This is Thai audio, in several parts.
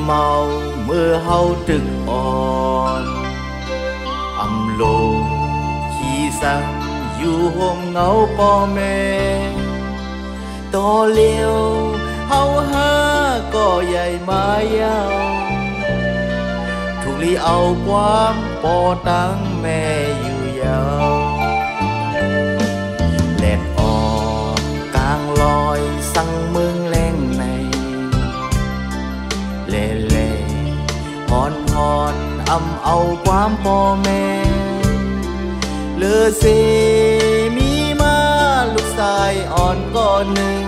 เมาเมื่อเฮาตึกอ่อนอำโลขี้สังอยู่ห่มเงาป่อแม่ต่อเลี้ยวเฮาหาก็ใหญ่มายาวถูกลีเอาความปอตั้งแม่อยู่ยาวแลดออกกลางลอยสั่งเมืองแรงในเล่เล่พอนเอาความพ่อแม่เลือเสมีมาลูกชายอ่อนก่อนหนึ่ง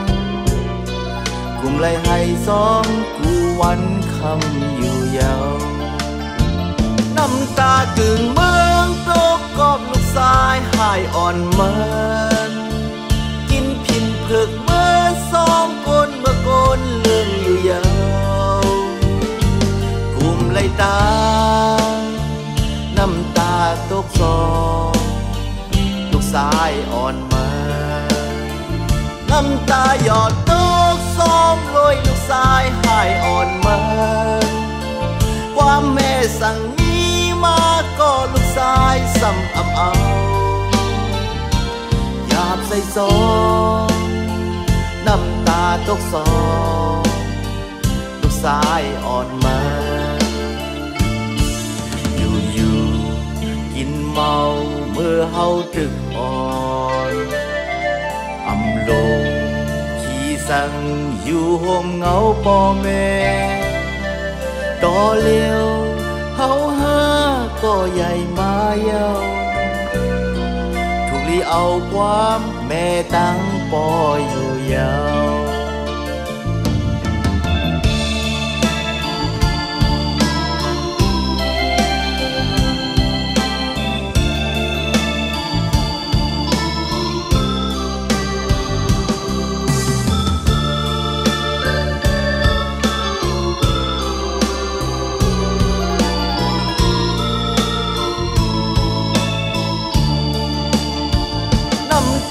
กุมไล่ให้ซ้อมกูวันคำอยู่ยาวน้ำตากึ่งเมืองตกกอบลูกชายหายอ่อนเมินกินพินเผือกเมื่อซ้อมก้นเมื่อก้นเรื่องอยู่ยาวกุมไล่ตาน้ำตาตกซองลูกชายอ่อนมาน้ำตาหยอดตกซองลอยลูกชายหายอ่อนมาความแม่สั่งนี้มาก็ลูกชายซ้ำเอาหยาบใส่ซองน้ำตาตกซองลูกชายอ่อนมากินเมาเมื่อเฮาตึกอ่อนอำโลขี้สังอยู่ห่มเงาป่อแม่ต่อเลี้ยวเฮาหาก็ใหญ่มายาวถูกลีเอาความแม่ตั้งปออยู่ยาว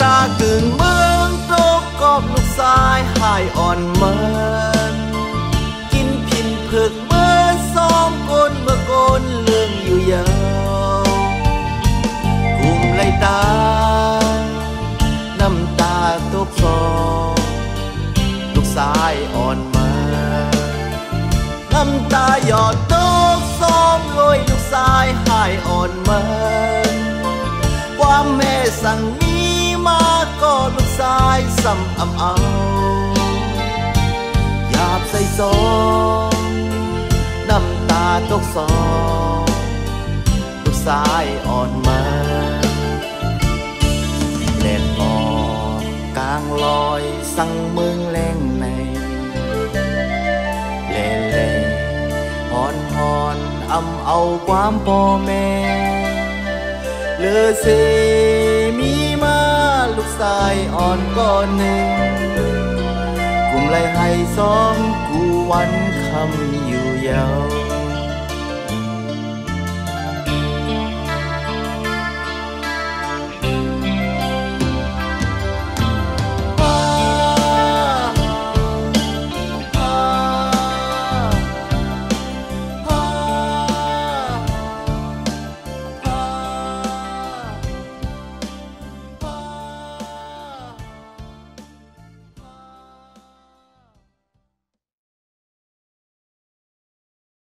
ตากึ่งเมืองตกกอบลูกชายหายอ่อนเมินกินพินเผือกเมื่อซ้อมก้นเมื่อก้นเรื่องอยู่ยาวกุมไล่ตาน้ำตาตกซองลูกชายอ่อนมาน้ำตาหยอดตกซองลอยลูกชายหายอ่อนเมินความแม่สั่งมาก็ลูกชายซ้ำเอาหยาบใส่ซองน้ำตาตกซองลูกชายอ่อนมาแลดออกกลางลอยสั่งเมืองแรงในเล่เล่หอนเอาความพ่อแม่เลือเสมีมาลูกชายอ่อนก่อนหนึ่งกุมไล่ให้ซ้อมกูวันคำอยู่ยาว